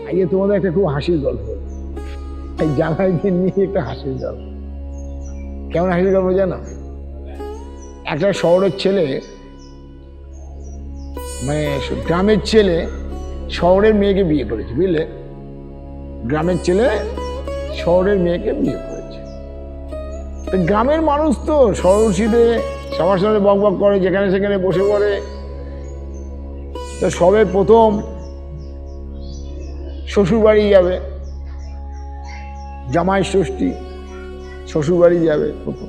আজকে তোমাদের একটা খুব হাসির গল্প, এই জামাইকে নিয়ে একটা হাসির গল্প। কেমন হাসির গল্প জানো? একটা শহরের ছেলে, মানে গ্রামের ছেলে শহরের মেয়েকে বিয়ে করেছে, বুঝলে? গ্রামের ছেলে শহরের মেয়েকে বিয়ে করেছে। তো গ্রামের মানুষ তো সরসিদে সবার সাথে বক বক করে, যেখানে সেখানে বসে পড়ে। তো সবে প্রথম শ্বশুর বাড়ি যাবে, জামাই ষষ্ঠী, শ্বশুর বাড়ি যাবে প্রথম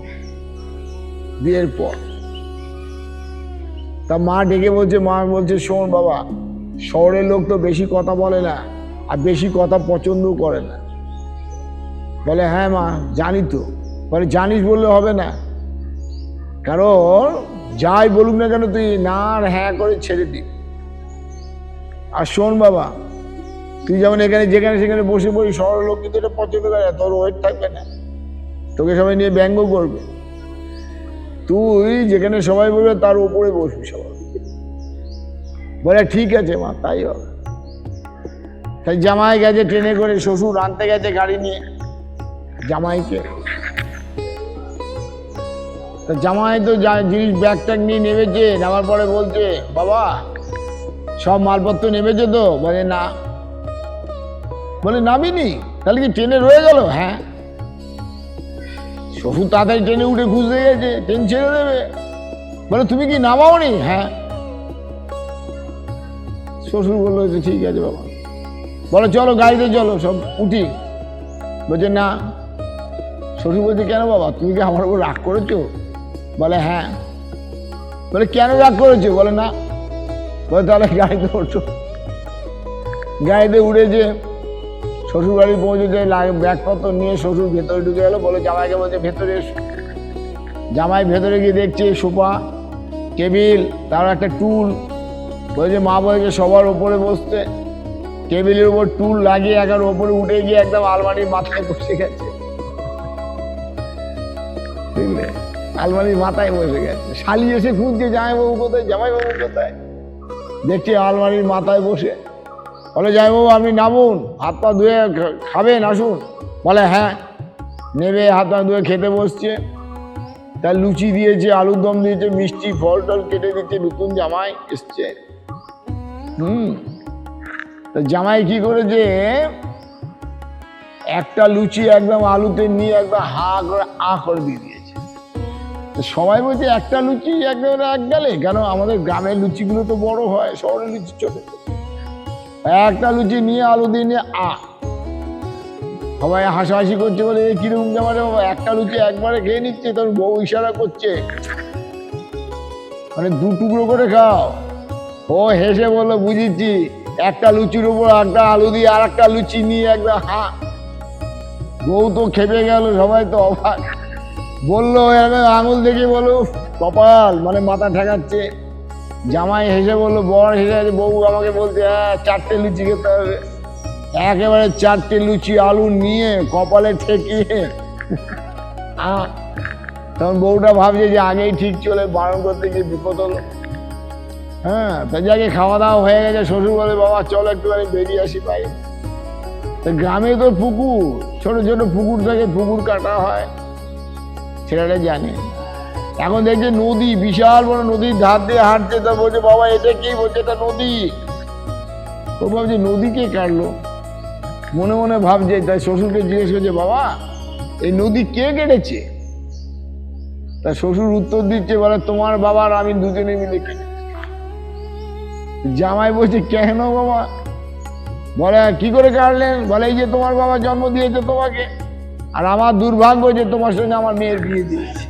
বিয়ের পর। তা মা ডেকে বলছে, মা বলছে, শোন বাবা, শহরের লোক তো বেশি কথা বলে না, আর বেশি কথা পছন্দও করে না। বলে হ্যাঁ মা জানি তো। বলে জানিস বললে হবে না, কারণ যাই বলুক না কেন তুই না আর হ্যাঁ করে ছেড়ে দিবি। আর শোন বাবা, তুই যেমন এখানে যেখানে সেখানে বসে পড়ি, শহরের লোক কিন্তু এটা পছন্দ করে না, তোর ওয়েট থাকবে না, তোকে সবাই নিয়ে ব্যঙ্গ করবে। তুই যেখানে সবাই বলবে তার উপরে বসবি সবাই। বলে ঠিক আছে মা, তাই হবে। তাই জামাই গেছে ট্রেনে করে, শ্বশুর আনতে গেছে গাড়ি নিয়ে জামাইকে। তা জামাই তো জিনিস ব্যাগ ট্যাগ নিয়ে নেমেছে, নামার পরে বলছে, বাবা সব মালপত্র নেমেছে তো? বলে না। বলে নামিনি? তাহলে কি ট্রেনে রয়ে গেল? হ্যাঁ। শ্বশুর তাড়াতাড়ি ট্রেনে উঠে খুঁজতে গেছে, ট্রেন ছেড়ে দেবে। বলে তুমি কি নামাওনি? হ্যাঁ। শ্বশুর বললো ঠিক আছে বাবা। বলে চলো গাড়িতে চলো, সব উঠি। বলছে না। শ্বশুর বলছে কেন বাবা, তুমি কি আমার উপর রাগ করেছো? বলে হ্যাঁ। বলে কেন রাগ করেছো? বলে না। বলে তাহলে গাড়িতে ওঠো। গাড়িতে উঠেছে, শ্বশুর বাড়ি পৌঁছেছে, ব্যাগপত্র নিয়ে শ্বশুর ভেতরে ঢুকে গেলো। বলে জামাইকে বলছে ভেতরে এসো। জামাই ভেতরে গিয়ে দেখছে সোফা, টেবিল, তার একটা টুল। বলছে মা বলেছে সবার ওপরে বসতে। টেবিলের উপর টুল লাগিয়ে একবার ওপরে উঠে গিয়ে একদম আলমারির মাথায় বসে গেছে। বুঝলে, আলমারির মাথায় বসে গেছে। শালি এসে খুঁজছে জামাইবাবু কোথায়, জামাইবাবু কোথায়। দেখছি আলমারির মাথায় বসে। বলে জামাইবাবু আপনি নামুন, হাত পা ধুয়ে খাবেন, আসুন। বলে হ্যাঁ। নেবে হাত পা ধুয়ে খেতে বসছে। তার লুচি দিয়েছে, আলুর দম দিয়েছে, মিষ্টি ফল টল কেটে দিচ্ছে। নতুন জামাই এসছে। তা জামাই কি করেছে, একটা লুচি একদম আলুতে নিয়ে একদম হা করে করে দিয়ে দিয়েছে। সবাই বলছে একটা লুচি একদম এক গেলে কেন, আমাদের গ্রামের লুচিগুলো তো বড় হয়, শহরের লুচি ছোট। একটা লুচি নিয়ে আলু দিয়ে নিয়ে সবাই হাসাহাসি করছে। বলে কিরকম জামাই বাবা, একটা লুচি একবারে খেয়ে নিচ্ছে, তোর বউ ইশারা করছে মানে দু টুকরো করে খাও। ও হেসে বললো বুঝেছি, একটা লুচির উপর একটা আলু দিয়ে আর একটা লুচি নিয়ে একদম বউ তো খেপে গেল, সবাই তো অবাক। বললো আঙুল দেখে বলো কপাল, মানে মাথা ঠেকাচ্ছে। জামাই হেসে বললো, বর হেসে আছে, বউ আমাকে বলছে হ্যাঁ 4টে লুচি খেতে হবে। একেবারে 4টে লুচি আলু নিয়ে কপালে ঠেকিয়ে তখন বউটা ভাবছে যে আগেই ঠিক চলে বারণ করতে গিয়ে বিপদ হলো। হ্যাঁ, তা যাকে খাওয়া দাওয়া হয়ে গেছে, শ্বশুর বলে বাবা চলো একটুখানি বেরিয়ে আসি বাইরে। তা গ্রামে তো পুকুর, ছোট ছোট পুকুর থেকে পুকুর কাটা হয়, ছেলেটা জানে। এখন দেখছে নদী, বিশাল বড় নদীর ধার দিয়ে হাঁটছে। তা বলছে বাবা এটা কি? বলছে এটা নদী। তো ভাবছে নদী কে কাটলো, মনে মনে ভাবছে। তাই শ্বশুরকে জিজ্ঞেস করছে বাবা এই নদী কে কেটেছে? তা শ্বশুর উত্তর দিচ্ছে, বলে তোমার বাবা আর আমি দুজনে মিলে কেটেছি। জামাই বলছে কেন বাবা? বলে কি করে কাটলেন? বলে এই যে তোমার বাবা জন্ম দিয়েছে তোমাকে, আর আমার দুর্ভাগ্য যে তোমার সঙ্গে আমার মেয়ের বিয়ে দিয়েছে।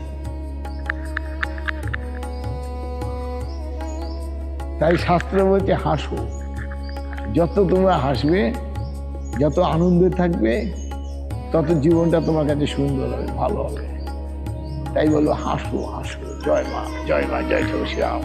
তাই শাস্ত্র বলছে হাসো, যত তোমরা হাসবে, যত আনন্দে থাকবে, তত জীবনটা তোমার কাছে সুন্দর হবে, ভালো হবে। তাই বলো হাসো হাসো। জয় মা, জয় মা, জয় শ্রী রাম।